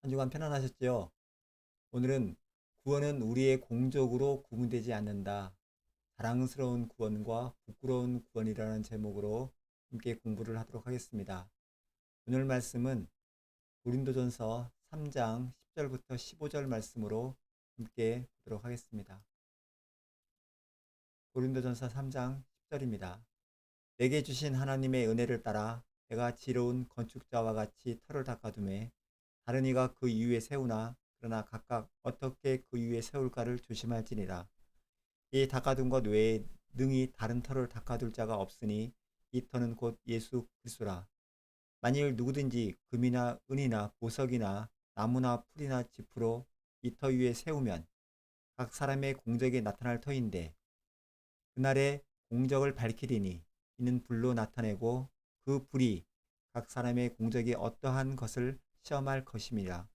한 주간 편안하셨지요? 오늘은 구원은 우리의 공적으로 구분되지 않는다. 자랑스러운 구원과 부끄러운 구원이라는 제목으로 함께 공부를 하도록 하겠습니다. 오늘 말씀은 고린도전서 3장 10절부터 15절 말씀으로 함께 보도록 하겠습니다. 고린도전서 3장 10절입니다. 내게 주신 하나님의 은혜를 따라 내가 지혜로운 건축자와 같이 터를 닦아두매 다른 이가 그 이위에 세우나 그러나 각각 어떻게 그 위에 세울까를 조심할지니라. 이 닦아둔 것 외에 능히 다른 터를 닦아둘 자가 없으니 이 터는 곧 예수 그리스도라. 만일 누구든지 금이나 은이나 보석이나 나무나 풀이나 짚으로 이 터 위에 세우면 각 사람의 공적이 나타날 터인데 그날의 공적을 밝히리니 이는 불로 나타내고 그 불이 각 사람의 공적이 어떠한 것을 시험할 것임이라.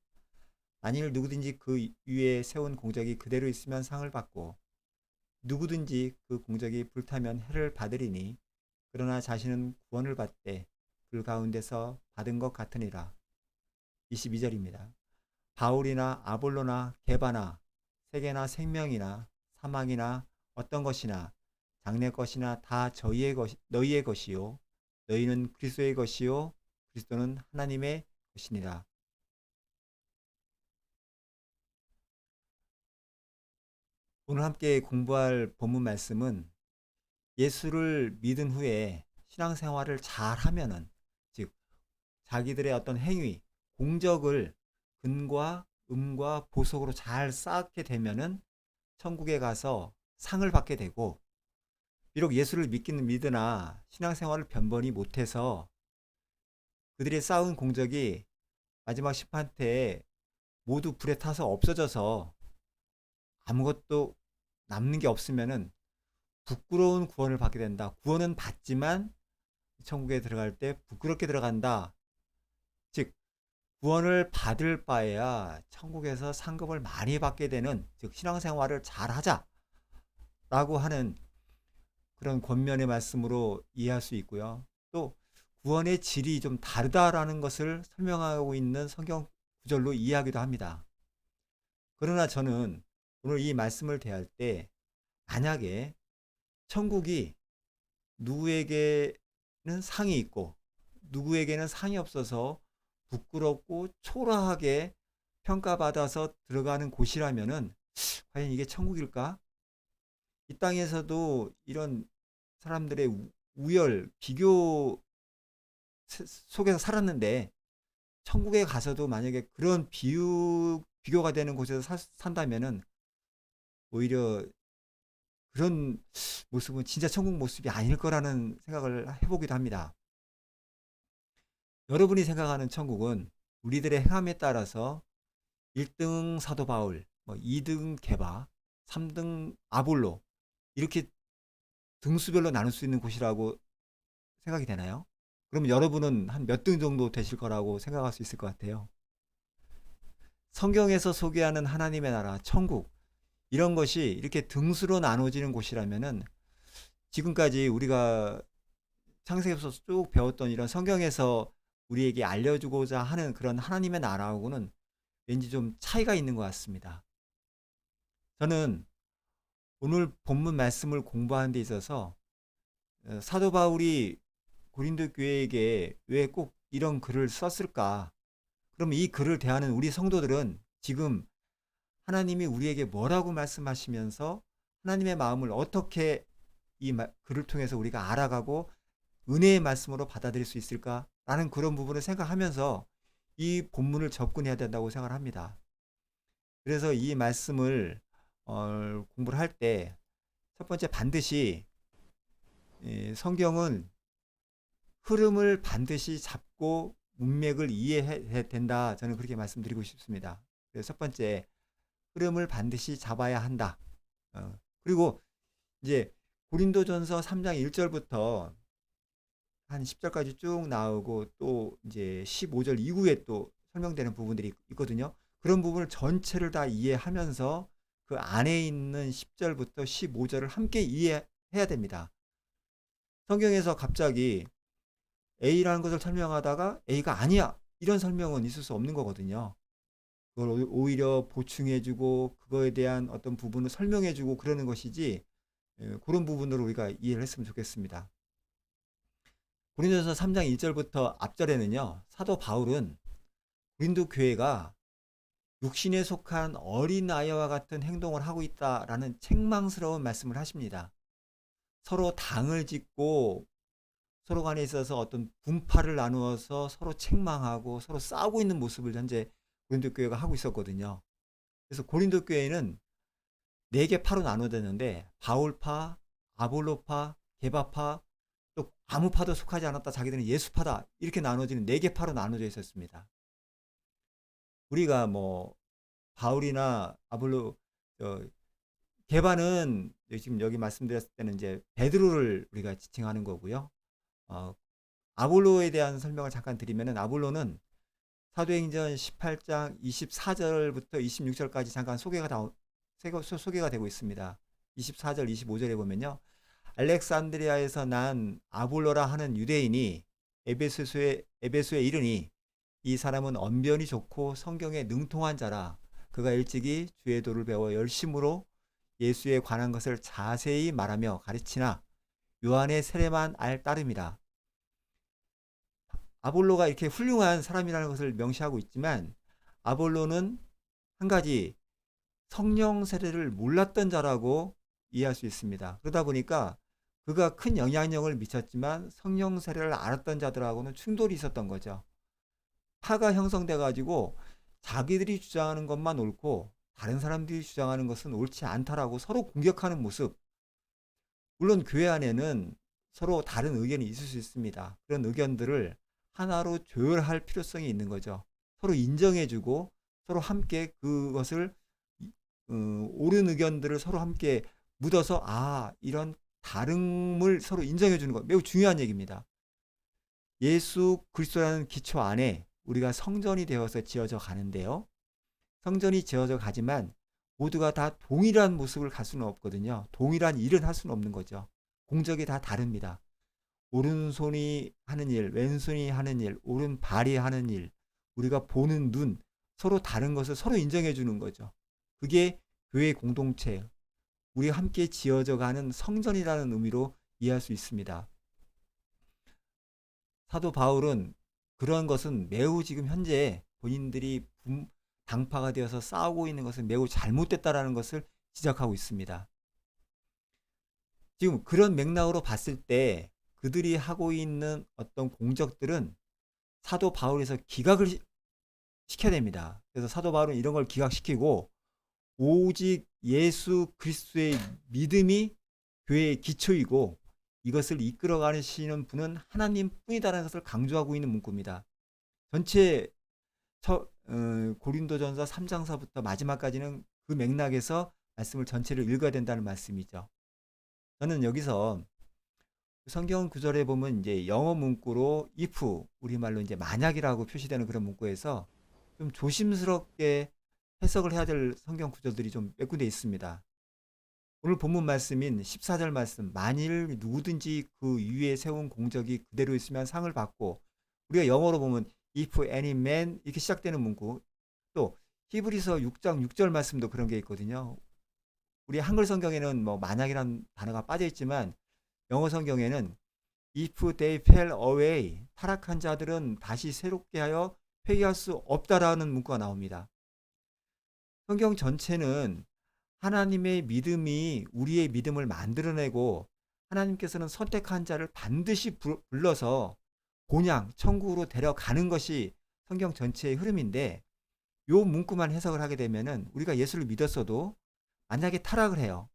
만일 누구든지 그 위에 세운 공적이 그대로 있으면 상을 받고 누구든지 그 공적이 불타면 해를 받으리니 그러나 자신은 구원을 받되 불 가운데서 받은 것 같으니라. 22절입니다. 바울이나 아볼로나 게바나 세계나 생명이나 사망이나 어떤 것이나 장래 것이나 다 너희의 것이요 너희는 그리스도의 것이요 그리스도는 하나님의 것이니라. 오늘 함께 공부할 본문 말씀은 예수를 믿은 후에 신앙생활을 잘 하면은, 즉, 자기들의 어떤 행위, 공적을 근과 음과 보석으로 잘 쌓게 되면은 천국에 가서 상을 받게 되고, 비록 예수를 믿기는 믿으나 신앙생활을 변번히 못해서 그들이 쌓은 공적이 마지막 심판 때에 모두 불에 타서 없어져서 아무것도 남는 게 없으면은 부끄러운 구원을 받게 된다. 구원은 받지만 천국에 들어갈 때 부끄럽게 들어간다. 즉, 구원을 받을 바에야 천국에서 상급을 많이 받게 되는, 즉, 신앙생활을 잘 하자라고 하는 그런 권면의 말씀으로 이해할 수 있고요. 또, 구원의 질이 좀 다르다라는 것을 설명하고 있는 성경 구절로 이해하기도 합니다. 그러나 저는 오늘 이 말씀을 대할 때 만약에 천국이 누구에게는 상이 있고 누구에게는 상이 없어서 부끄럽고 초라하게 평가받아서 들어가는 곳이라면은 과연 이게 천국일까? 이 땅에서도 이런 사람들의 우열, 비교 속에서 살았는데 천국에 가서도 만약에 그런 비교가 되는 곳에서 산다면은 오히려 그런 모습은 진짜 천국 모습이 아닐 거라는 생각을 해보기도 합니다. 여러분이 생각하는 천국은 우리들의 행함에 따라서 1등 사도 바울, 2등 게바, 3등 아볼로 이렇게 등수별로 나눌 수 있는 곳이라고 생각이 되나요? 그럼 여러분은 한 몇 등 정도 되실 거라고 생각할 수 있을 것 같아요. 성경에서 소개하는 하나님의 나라, 천국 이런 것이 이렇게 등수로 나눠지는 곳이라면은 지금까지 우리가 창세기에서 쭉 배웠던 이런 성경에서 우리에게 알려주고자 하는 그런 하나님의 나라하고는 왠지 좀 차이가 있는 것 같습니다. 저는 오늘 본문 말씀을 공부하는 데 있어서 사도 바울이 고린도 교회에게 왜 꼭 이런 글을 썼을까? 그럼 이 글을 대하는 우리 성도들은 지금 하나님이 우리에게 뭐라고 말씀하시면서 하나님의 마음을 어떻게 이 글을 통해서 우리가 알아가고 은혜의 말씀으로 받아들일 수 있을까라는 그런 부분을 생각하면서 이 본문을 접근해야 된다고 생각을 합니다. 그래서 이 말씀을 공부를 할 때 첫 번째 반드시 성경은 흐름을 반드시 잡고 문맥을 이해해야 된다. 저는 그렇게 말씀드리고 싶습니다. 그래서 첫 번째 흐름을 반드시 잡아야 한다. 그리고 이제 고린도전서 3장 1절부터 한 10절까지 쭉 나오고 또 이제 15절 이후에 또 설명되는 부분들이 있거든요. 그런 부분을 전체를 다 이해하면서 그 안에 있는 10절부터 15절을 함께 이해해야 됩니다. 성경에서 갑자기 A라는 것을 설명하다가 A가 아니야 이런 설명은 있을 수 없는 거거든요. 그걸 오히려 보충해주고 그거에 대한 어떤 부분을 설명해주고 그러는 것이지, 그런 부분으로 우리가 이해를 했으면 좋겠습니다. 고린도서 3장 1절부터 앞절에는요, 사도 바울은 고린도 교회가 육신에 속한 어린아이와 같은 행동을 하고 있다라는 책망스러운 말씀을 하십니다. 서로 당을 짓고 서로 간에 있어서 어떤 분파를 나누어서 서로 책망하고 서로 싸우고 있는 모습을 현재 고린도 교회가 하고 있었거든요. 그래서 고린도 교회는 4개 파로 나눠졌는데, 바울파, 아볼로파, 게바파, 또 아무 파도 속하지 않았다, 자기들은 예수파다, 이렇게 나눠지는 4개 파로 나눠져 있었습니다. 우리가 뭐 바울이나 아볼로, 게바는 지금 여기 말씀드렸을 때는 이제 베드로를 우리가 지칭하는 거고요. 아볼로에 대한 설명을 잠깐 드리면은, 아볼로는 사도행전 18장 24절부터 26절까지 잠깐 소개가 되고 있습니다. 24절, 25절에 보면요, 알렉산드리아에서 난 아볼로라 하는 유대인이 에베소에 이르니, 이 사람은 언변이 좋고 성경에 능통한 자라. 그가 일찍이 주의 도를 배워 열심으로 예수에 관한 것을 자세히 말하며 가르치나 요한의 세례만 알 따름이라. 아볼로가 이렇게 훌륭한 사람이라는 것을 명시하고 있지만, 아볼로는 한 가지, 성령 세례를 몰랐던 자라고 이해할 수 있습니다. 그러다 보니까 그가 큰 영향력을 미쳤지만 성령 세례를 알았던 자들하고는 충돌이 있었던 거죠. 파가 형성돼 가지고 자기들이 주장하는 것만 옳고 다른 사람들이 주장하는 것은 옳지 않다라고 서로 공격하는 모습. 물론 교회 안에는 서로 다른 의견이 있을 수 있습니다. 그런 의견들을 하나로 조율할 필요성이 있는 거죠. 서로 인정해주고 서로 함께 그것을, 옳은 의견들을 서로 함께 묻어서, 이런 다름을 서로 인정해주는 것, 매우 중요한 얘기입니다. 예수 그리스도라는 기초 안에 우리가 성전이 되어서 지어져 가는데요, 성전이 지어져 가지만 모두가 다 동일한 모습을 갈 수는 없거든요. 동일한 일은 할 수는 없는 거죠. 공적이 다 다릅니다. 오른손이 하는 일, 왼손이 하는 일, 오른발이 하는 일, 우리가 보는 눈, 서로 다른 것을 서로 인정해 주는 거죠. 그게 교회 공동체, 우리 함께 지어져 가는 성전이라는 의미로 이해할 수 있습니다. 사도 바울은 그런 것은 매우 지금 현재 본인들이 당파가 되어서 싸우고 있는 것은 매우 잘못됐다라는 것을 지적하고 있습니다. 지금 그런 맥락으로 봤을 때 그들이 하고 있는 어떤 공적들은 사도 바울에서 기각을 시켜야 됩니다. 그래서 사도 바울은 이런 걸 기각시키고, 오직 예수 그리스도의 믿음이 교회의 기초이고 이것을 이끌어 가시는 분은 하나님 뿐이다라는 것을 강조하고 있는 문구입니다. 전체 고린도전서 3장서부터 마지막까지는 그 맥락에서 말씀을 전체를 읽어야 된다는 말씀이죠. 저는 여기서 성경 구절에 보면 이제 영어 문구로 if, 우리말로 이제 만약이라고 표시되는 그런 문구에서 좀 조심스럽게 해석을 해야 될 성경 구절들이 좀 몇 군데 있습니다. 오늘 본문 말씀인 14절 말씀, 만일 누구든지 그 위에 세운 공적이 그대로 있으면 상을 받고, 우리가 영어로 보면 if any man 이렇게 시작되는 문구, 또 히브리서 6장 6절 말씀도 그런 게 있거든요. 우리 한글 성경에는 뭐 만약이라는 단어가 빠져 있지만 영어 성경에는 if they fell away, 타락한 자들은 다시 새롭게 하여 회개할 수 없다라는 문구가 나옵니다. 성경 전체는 하나님의 믿음이 우리의 믿음을 만들어내고 하나님께서는 선택한 자를 반드시 불러서 본향 천국으로 데려가는 것이 성경 전체의 흐름인데, 요 문구만 해석을 하게 되면은 우리가 예수를 믿었어도 만약에 타락을 해요.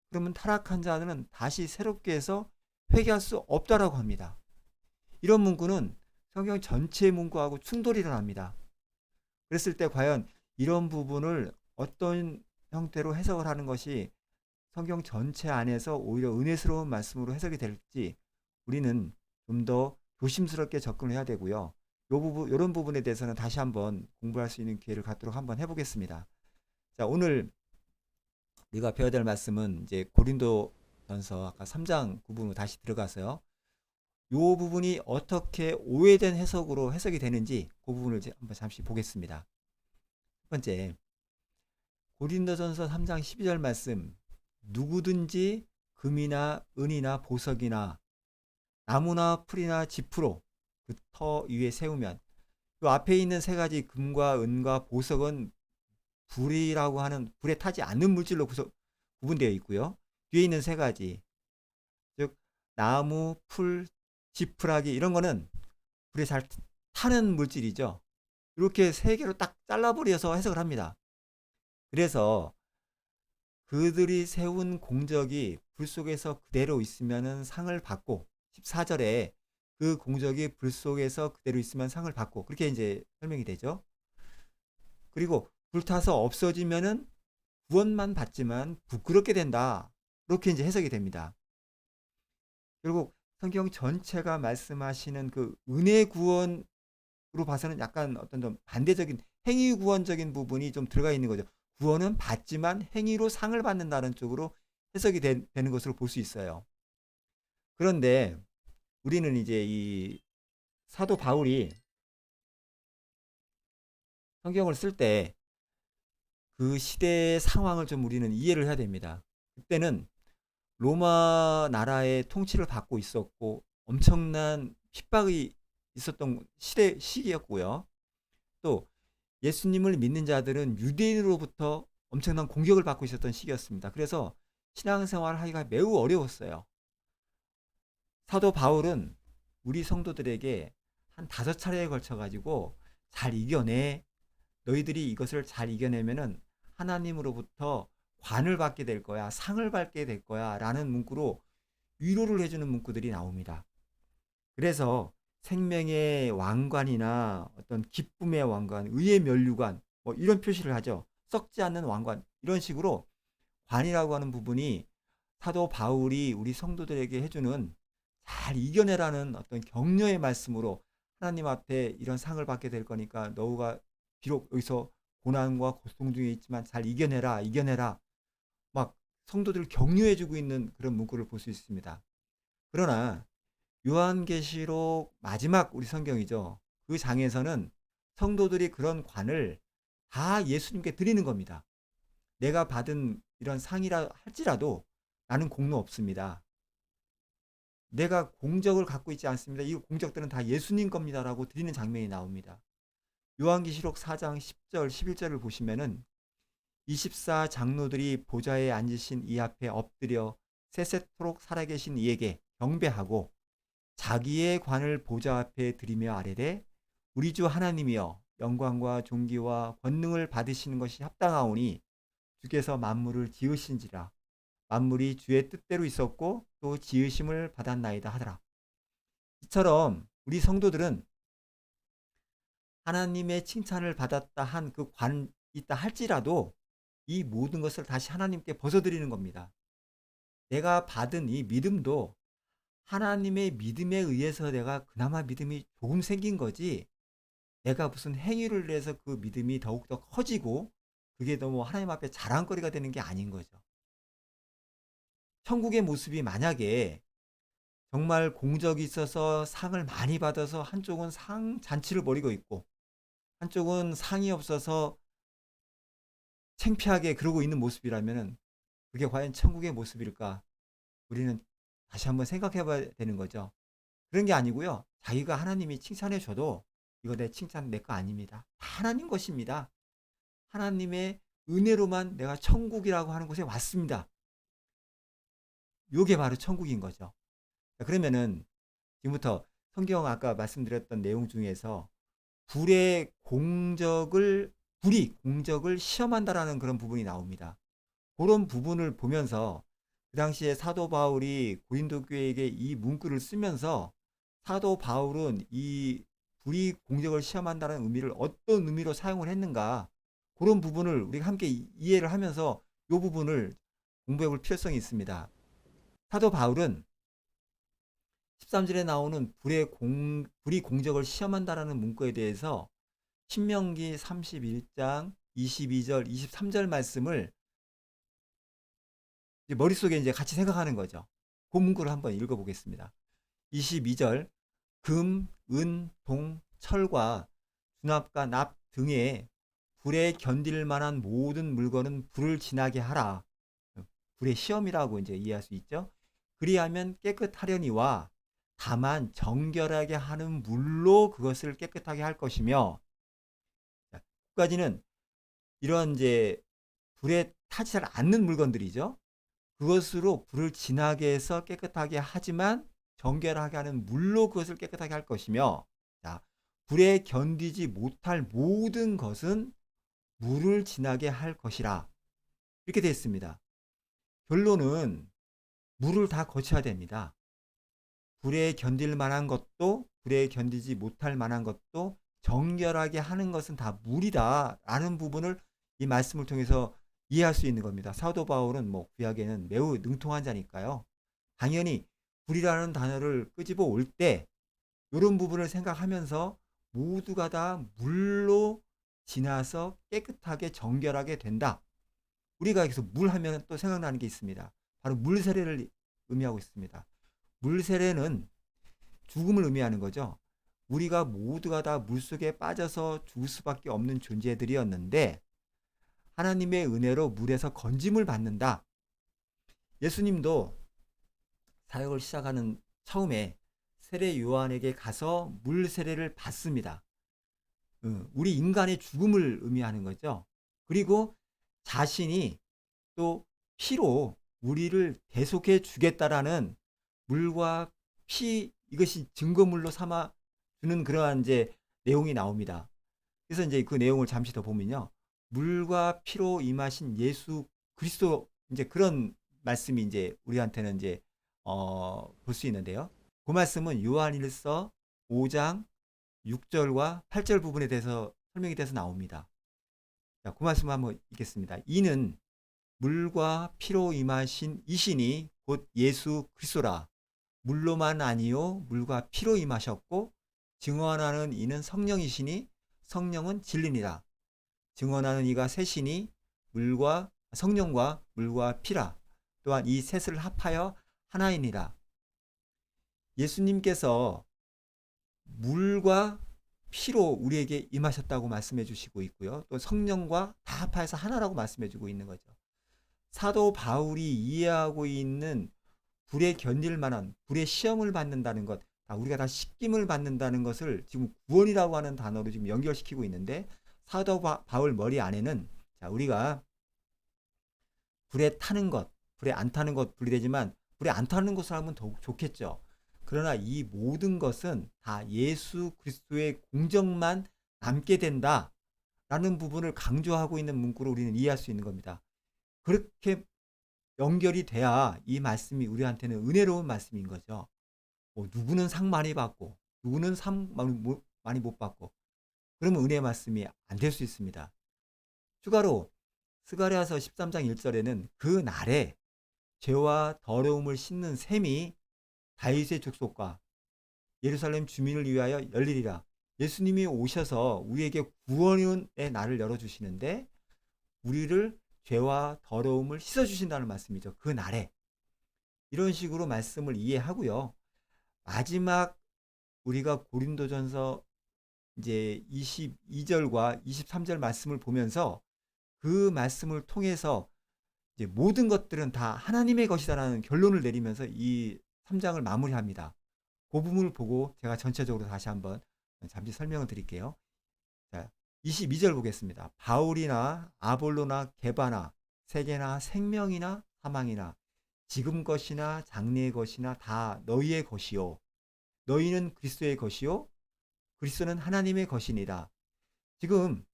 그러면 타락한 자는 다시 새롭게 해서 회개할 수 없다라고 합니다. 이런 문구는 성경 전체의 문구하고 충돌이 일어납니다. 그랬을 때 과연 이런 부분을 어떤 형태로 해석을 하는 것이 성경 전체 안에서 오히려 은혜스러운 말씀으로 해석이 될지 우리는 좀 더 조심스럽게 접근을 해야 되고요. 이런 부분에 대해서는 다시 한번 공부할 수 있는 기회를 갖도록 한번 해보겠습니다. 자, 오늘 우리가 배워야 될 말씀은 이제 고린도전서 아까 3장 부분으로 다시 들어가서요, 이 부분이 어떻게 오해된 해석으로 해석이 되는지 그 부분을 한번 잠시 보겠습니다. 첫 번째, 고린도전서 3장 12절 말씀. 누구든지 금이나 은이나 보석이나 나무나 풀이나 지푸로 그 터 위에 세우면, 그 앞에 있는 세 가지 금과 은과 보석은 불이라고 하는 불에 타지 않는 물질로 구분되어 있고요. 뒤에 있는 세 가지, 즉 나무, 풀, 지푸라기, 이런 거는 불에 잘 타는 물질이죠. 이렇게 세 개로 딱 잘라버려서 해석을 합니다. 그래서 그들이 세운 공적이 불 속에서 그대로 있으면 상을 받고, 14절에 그 공적이 불 속에서 그대로 있으면 상을 받고, 그렇게 이제 설명이 되죠. 그리고 불타서 없어지면은 구원만 받지만 부끄럽게 된다. 이렇게 이제 해석이 됩니다. 결국 성경 전체가 말씀하시는 그 은혜 구원으로 봐서는 약간 어떤 좀 반대적인 행위 구원적인 부분이 좀 들어가 있는 거죠. 구원은 받지만 행위로 상을 받는다는 쪽으로 해석이 되는 것으로 볼 수 있어요. 그런데 우리는 이제 이 사도 바울이 성경을 쓸 때 그 시대의 상황을 좀 우리는 이해를 해야 됩니다. 그때는 로마 나라의 통치를 받고 있었고 엄청난 핍박이 있었던 시기였고요. 또 예수님을 믿는 자들은 유대인으로부터 엄청난 공격을 받고 있었던 시기였습니다. 그래서 신앙생활을 하기가 매우 어려웠어요. 사도 바울은 우리 성도들에게 한 5차례에 걸쳐 가지고 잘 이겨내, 너희들이 이것을 잘 이겨내면은 하나님으로부터 관을 받게 될 거야, 상을 받게 될 거야 라는 문구로 위로를 해주는 문구들이 나옵니다. 그래서 생명의 왕관이나 어떤 기쁨의 왕관, 의의 면류관, 뭐 이런 표시를 하죠. 썩지 않는 왕관, 이런 식으로 관이라고 하는 부분이 사도 바울이 우리 성도들에게 해주는 잘 이겨내라는 어떤 격려의 말씀으로, 하나님 앞에 이런 상을 받게 될 거니까 너희가 비록 여기서 고난과 고통 중에 있지만 잘 이겨내라, 이겨내라, 막 성도들을 격려해주고 있는 그런 문구를 볼 수 있습니다. 그러나 요한계시록 마지막 우리 성경이죠. 그 장에서는 성도들이 그런 관을 다 예수님께 드리는 겁니다. 내가 받은 이런 상이라 할지라도 나는 공로 없습니다. 내가 공적을 갖고 있지 않습니다. 이 공적들은 다 예수님 겁니다라고 드리는 장면이 나옵니다. 요한계시록 4장 10절, 11절을 보시면은 24 장로들이 보좌에 앉으신 이 앞에 엎드려 세세토록 살아계신 이에게 경배하고 자기의 관을 보좌 앞에 들이며 아뢰되, 우리 주 하나님이여, 영광과 존귀와 권능을 받으시는 것이 합당하오니 주께서 만물을 지으신지라. 만물이 주의 뜻대로 있었고 또 지으심을 받았나이다 하더라. 이처럼 우리 성도들은 하나님의 칭찬을 받았다 한 그 관 있다 할지라도 이 모든 것을 다시 하나님께 벗어드리는 겁니다. 내가 받은 이 믿음도 하나님의 믿음에 의해서 내가 그나마 믿음이 조금 생긴 거지, 내가 무슨 행위를 해서 그 믿음이 더욱더 커지고 그게 너무 하나님 앞에 자랑거리가 되는 게 아닌 거죠. 천국의 모습이 만약에 정말 공적이 있어서 상을 많이 받아서 한쪽은 상 잔치를 벌이고 있고 한쪽은 상이 없어서 창피하게 그러고 있는 모습이라면 그게 과연 천국의 모습일까? 우리는 다시 한번 생각해 봐야 되는 거죠. 그런 게 아니고요. 자기가 하나님이 칭찬해 줘도 이거 내 칭찬 내 거 아닙니다. 하나님 것입니다. 하나님의 은혜로만 내가 천국이라고 하는 곳에 왔습니다. 이게 바로 천국인 거죠. 그러면은 지금부터 성경 아까 말씀드렸던 내용 중에서 불이 공적을 시험한다라는 그런 부분이 나옵니다. 그런 부분을 보면서 그 당시에 사도 바울이 고린도 교회에게 이 문구를 쓰면서 사도 바울은 이 불이 공적을 시험한다는 의미를 어떤 의미로 사용을 했는가, 그런 부분을 우리가 함께 이해를 하면서 이 부분을 공부해 볼 필요성이 있습니다. 사도 바울은 13절에 나오는 불이 공적을 시험한다라는 문구에 대해서 신명기 31장 22절, 23절 말씀을 이제 머릿속에 이제 같이 생각하는 거죠. 그 문구를 한번 읽어보겠습니다. 22절, 금, 은, 동, 철과 수납과 납 등의 불에 견딜 만한 모든 물건은 불을 지나게 하라. 불의 시험이라고 이제 이해할 수 있죠. 그리하면 깨끗하려니와 다만 정결하게 하는 물로 그것을 깨끗하게 할 것이며, 자, 까지는 이런 이제 불에 타지 잘 않는 물건들이죠. 그것으로 불을 진하게 해서 깨끗하게 하지만 정결하게 하는 물로 그것을 깨끗하게 할 것이며, 자, 불에 견디지 못할 모든 것은 물을 진하게 할 것이라. 이렇게 되어 있습니다. 결론은 물을 다 거쳐야 됩니다. 불에 견딜 만한 것도 불에 견디지 못할 만한 것도 정결하게 하는 것은 다 물이다 라는 부분을 이 말씀을 통해서 이해할 수 있는 겁니다. 사도 바울은 뭐 구약에는 매우 능통한 자니까요. 당연히 불이라는 단어를 끄집어 올 때 이런 부분을 생각하면서 모두가 다 물로 지나서 깨끗하게 정결하게 된다. 우리가 여기서 물 하면 또 생각나는 게 있습니다. 바로 물 세례를 의미하고 있습니다. 물 세례는 죽음을 의미하는 거죠. 우리가 모두가 다 물속에 빠져서 죽을 수밖에 없는 존재들이었는데 하나님의 은혜로 물에서 건짐을 받는다. 예수님도 사역을 시작하는 처음에 세례 요한에게 가서 물 세례를 받습니다. 우리 인간의 죽음을 의미하는 거죠. 그리고 자신이 또 피로 우리를 대속해 주겠다라는 물과 피, 이것이 증거물로 삼아 주는 그러한 이제 내용이 나옵니다. 그래서 이제 그 내용을 잠시 더 보면요. 물과 피로 임하신 예수 그리스도, 이제 그런 말씀이 이제 우리한테는 이제 볼 수 있는데요. 그 말씀은 요한일서 5장 6절과 8절 부분에 대해서 설명이 돼서 나옵니다. 자, 그 말씀 한번 읽겠습니다. 이는 물과 피로 임하신 이신이 곧 예수 그리스도라. 물로만 아니요 물과 피로 임하셨고 증언하는 이는 성령이시니 성령은 진리니라. 증언하는 이가 셋이니 물과 성령과 물과 피라. 또한 이 셋을 합하여 하나이니라. 예수님께서 물과 피로 우리에게 임하셨다고 말씀해 주시고 있고요. 또 성령과 다 합하여서 하나라고 말씀해 주고 있는 거죠. 사도 바울이 이해하고 있는 불에 견딜 만한 불의 시험을 받는다는 것, 우리가 다 식김을 받는다는 것을 지금 구원이라고 하는 단어로 지금 연결시키고 있는데, 사도 바울 머리 안에는, 자, 우리가 불에 타는 것, 불에 안 타는 것 분리되지만 불에 안 타는 것을 하면 더욱 좋겠죠. 그러나 이 모든 것은 다 예수 그리스도의 공정만 남게 된다라는 부분을 강조하고 있는 문구로 우리는 이해할 수 있는 겁니다. 그렇게 연결이 돼야 이 말씀이 우리한테는 은혜로운 말씀인 거죠. 누구는 상 많이 받고 누구는 상 많이 못 받고 그러면 은혜 말씀이 안 될 수 있습니다. 추가로 스가랴서 13장 1절에는 그 날에 죄와 더러움을 씻는 셈이 다윗의 족속과 예루살렘 주민을 위하여 열리리라. 예수님이 오셔서 우리에게 구원의 날을 열어주시는데 우리를 죄와 더러움을 씻어주신다는 말씀이죠. 그 날에. 이런 식으로 말씀을 이해하고요. 마지막 우리가 고린도전서 이제 22절과 23절 말씀을 보면서 그 말씀을 통해서 이제 모든 것들은 다 하나님의 것이다라는 결론을 내리면서 이 3장을 마무리합니다. 그 부분을 보고 제가 전체적으로 다시 한번 잠시 설명을 드릴게요. 자, 22절 보겠습니다. 바울이나 아볼로나 게바나 세계나 생명이나 사망이나 지금 것이나 장래의 것이나 다 너희의 것이요 너희는 그리스도의 것이요 그리스도는 하나님의 것이니라. 지금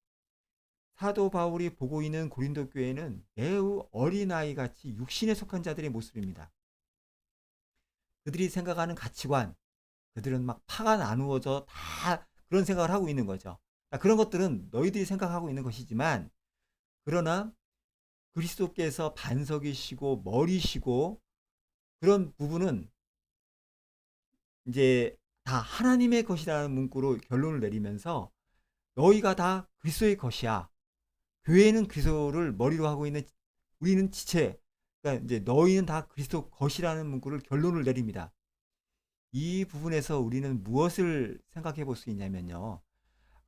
사도 바울이 보고 있는 고린도 교회는 매우 어린아이 같이 육신에 속한 자들의 모습입니다. 그들이 생각하는 가치관, 그들은 막 파가 나누어져 다 그런 생각을 하고 있는 거죠. 그런 것들은 너희들이 생각하고 있는 것이지만, 그러나 그리스도께서 반석이시고 머리시고 그런 부분은 이제 다 하나님의 것이라는 문구로 결론을 내리면서 너희가 다 그리스도의 것이야. 교회는 그리스도를 머리로 하고 있는 우리는 지체. 그러니까 이제 너희는 다 그리스도 것이라는 문구를 결론을 내립니다. 이 부분에서 우리는 무엇을 생각해 볼 수 있냐면요.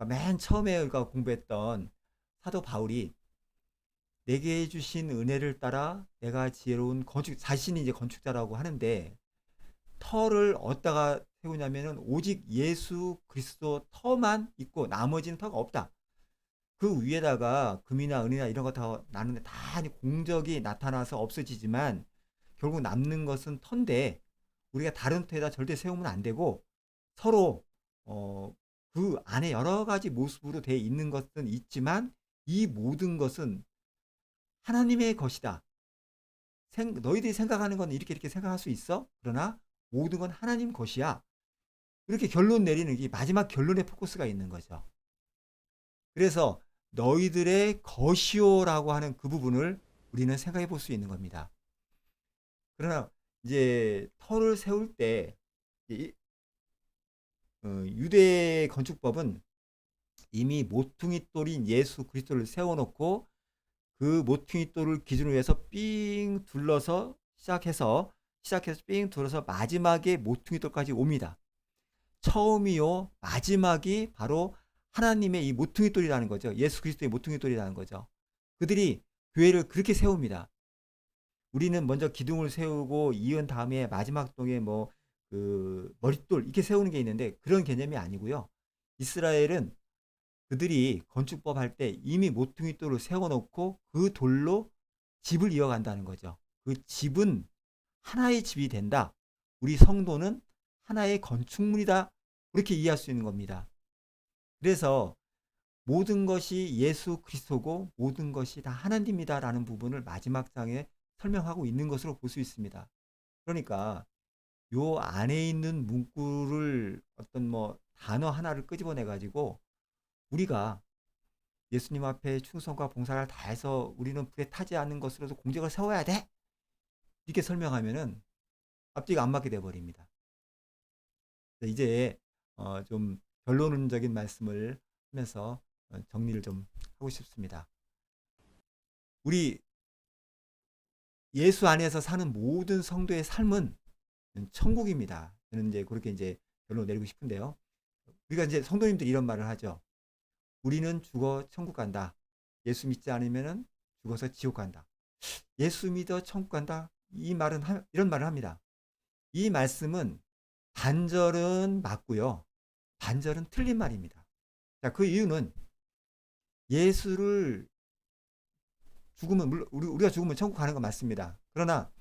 맨 처음에 우리가 공부했던 사도 바울이 내게 주신 은혜를 따라 내가 지혜로운 자신이 이제 건축자라고 하는데, 터를 어디다가 세우냐면은 오직 예수 그리스도 터만 있고 나머지는 터가 없다. 그 위에다가 금이나 은이나 이런 거 다 나누는데 다 공적이 나타나서 없어지지만 결국 남는 것은 터인데, 우리가 다른 터에다 절대 세우면 안 되고 서로 그 안에 여러 가지 모습으로 돼 있는 것은 있지만 이 모든 것은 하나님의 것이다. 너희들이 생각하는 건 이렇게 생각할 수 있어? 그러나 모든 건 하나님 것이야. 이렇게 결론 내리는 게 마지막 결론에 포커스가 있는 거죠. 그래서 너희들의 것이요라고 하는 그 부분을 우리는 생각해 볼 수 있는 겁니다. 그러나 이제 터를 세울 때 유대 건축법은 이미 모퉁이 돌인 예수 그리스도를 세워놓고 그 모퉁이 돌을 기준으로 해서 삥 둘러서 시작해서 삥 둘러서 마지막에 모퉁이 돌까지 옵니다. 처음이요 마지막이 바로 하나님의 이 모퉁이 돌이라는 거죠. 예수 그리스도의 모퉁이 돌이라는 거죠. 그들이 교회를 그렇게 세웁니다. 우리는 먼저 기둥을 세우고 이은 다음에 마지막 동에 그 머릿돌 이렇게 세우는 게 있는데, 그런 개념이 아니고요. 이스라엘은 그들이 건축법 할 때 이미 모퉁이 돌을 세워놓고 그 돌로 집을 이어간다는 거죠. 그 집은 하나의 집이 된다. 우리 성도는 하나의 건축물이다. 그렇게 이해할 수 있는 겁니다. 그래서 모든 것이 예수 그리스도고 모든 것이 다 하나님이다라는 부분을 마지막 장에 설명하고 있는 것으로 볼 수 있습니다. 그러니까 요 안에 있는 문구를 어떤 단어 하나를 끄집어내 가지고 우리가 예수님 앞에 충성과 봉사를 다해서 우리는 불에 타지 않는 것으로도 공적을 세워야 돼, 이렇게 설명하면은 앞뒤가 안 맞게 돼버립니다. 이제 좀 결론적인 말씀을 하면서 정리를 좀 하고 싶습니다. 우리 예수 안에서 사는 모든 성도의 삶은 천국입니다. 저는 이제 그렇게 이제 결론 내리고 싶은데요. 우리가 이제 성도님들 이런 말을 하죠. 우리는 죽어 천국 간다. 예수 믿지 않으면은 죽어서 지옥 간다. 예수 믿어 천국 간다. 이런 말을 합니다. 이 말씀은 반절은 맞고요. 반절은 틀린 말입니다. 자, 그 이유는 예수를 죽으면 물론 우리가 죽으면 천국 가는 건 맞습니다. 그러나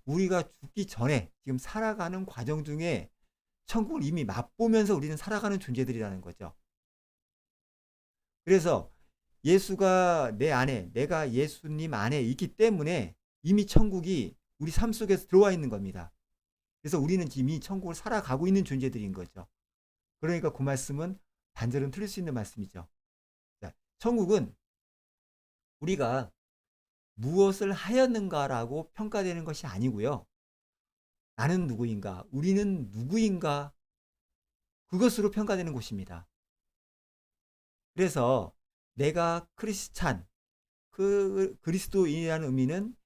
우리가 죽기 전에 지금 살아가는 과정 중에 천국을 이미 맛보면서 우리는 살아가는 존재들이라는 거죠. 그래서 예수가 내 안에, 내가 예수님 안에 있기 때문에 이미 천국이 우리 삶 속에서 들어와 있는 겁니다. 그래서 우리는 이미 천국을 살아가고 있는 존재들인 거죠. 그러니까 그 말씀은 반절은 틀릴 수 있는 말씀이죠. 자, 천국은 우리가 무엇을 하였는가라고 평가되는 것이 아니고요. 나는 누구인가, 우리는 누구인가, 그것으로 평가되는 곳입니다. 그래서 내가 크리스찬, 그 그리스도인이라는 의미는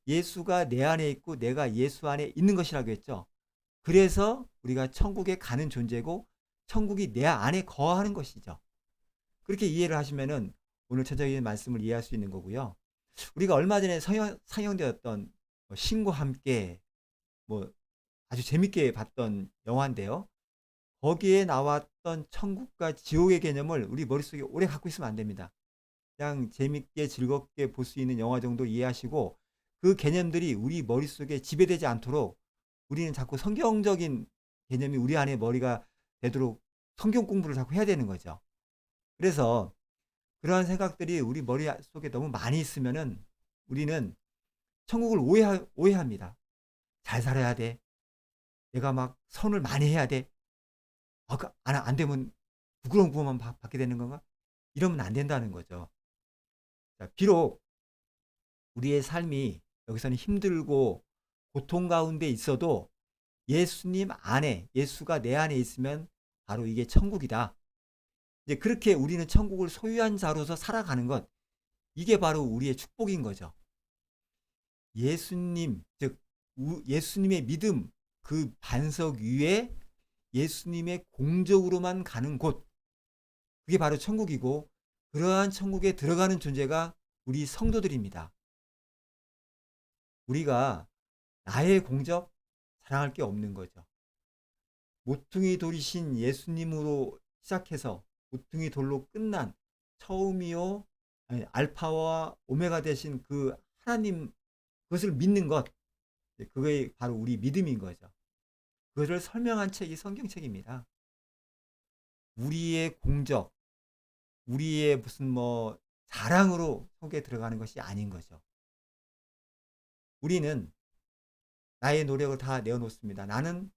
예수가 내 안에 있고 내가 예수 안에 있는 것이라고 했죠. 그래서 우리가 천국에 가는 존재고 천국이 내 안에 거하는 것이죠. 그렇게 이해를 하시면은 오늘 전적인 말씀을 이해할 수 있는 거고요. 우리가 얼마 전에 상영되었던 신과 함께 아주 재밌게 봤던 영화인데요. 거기에 나왔던 천국과 지옥의 개념을 우리 머릿속에 오래 갖고 있으면 안 됩니다. 그냥 재밌게 즐겁게 볼 수 있는 영화 정도 이해하시고 그 개념들이 우리 머릿속에 지배되지 않도록 우리는 자꾸 성경적인 개념이 우리 안에 머리가 되도록 성경 공부를 자꾸 해야 되는 거죠. 그래서 그러한 생각들이 우리 머릿속에 너무 많이 있으면은 우리는 천국을 오해합니다. 잘 살아야 돼. 내가 막 선을 많이 해야 돼. 안 되면 부끄러운 구원만 받게 되는 건가? 이러면 안 된다는 거죠. 자, 비록 우리의 삶이 여기서는 힘들고 고통 가운데 있어도 예수님 안에, 예수가 내 안에 있으면 바로 이게 천국이다. 이제 그렇게 우리는 천국을 소유한 자로서 살아가는 것, 이게 바로 우리의 축복인 거죠. 예수님, 즉 예수님의 믿음, 그 반석 위에 예수님의 공적으로만 가는 곳, 그게 바로 천국이고 그러한 천국에 들어가는 존재가 우리 성도들입니다. 우리가 나의 공적 자랑할 게 없는 거죠. 모퉁이 돌이신 예수님으로 시작해서 모퉁이 돌로 끝난 처음이요, 아니, 알파와 오메가 되신 그 하나님, 그것을 믿는 것, 그게 바로 우리 믿음인 거죠. 그것을 설명한 책이 성경책입니다. 우리의 공적, 우리의 무슨 뭐 자랑으로 속에 들어가는 것이 아닌 거죠. 우리는 나의 노력을 다 내어놓습니다. 나는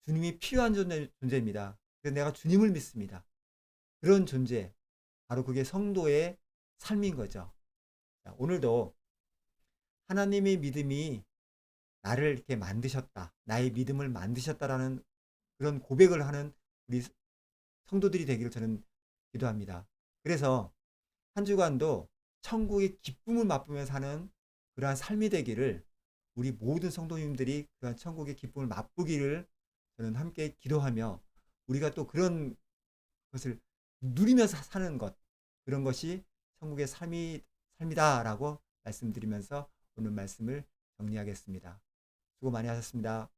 주님이 필요한 존재입니다. 그래서 내가 주님을 믿습니다. 그런 존재, 바로 그게 성도의 삶인 거죠. 오늘도 하나님의 믿음이 나를 이렇게 만드셨다, 나의 믿음을 만드셨다라는 그런 고백을 하는 우리 성도들이 되기를 저는 기도합니다. 그래서 한 주간도 천국의 기쁨을 맛보며 사는 그러한 삶이 되기를, 우리 모든 성도님들이 그러한 천국의 기쁨을 맛보기를 저는 함께 기도하며, 우리가 또 그런 것을 누리면서 사는 것, 그런 것이 천국의 삶이다라고 말씀드리면서 오늘 말씀을 정리하겠습니다. 수고 많이 하셨습니다.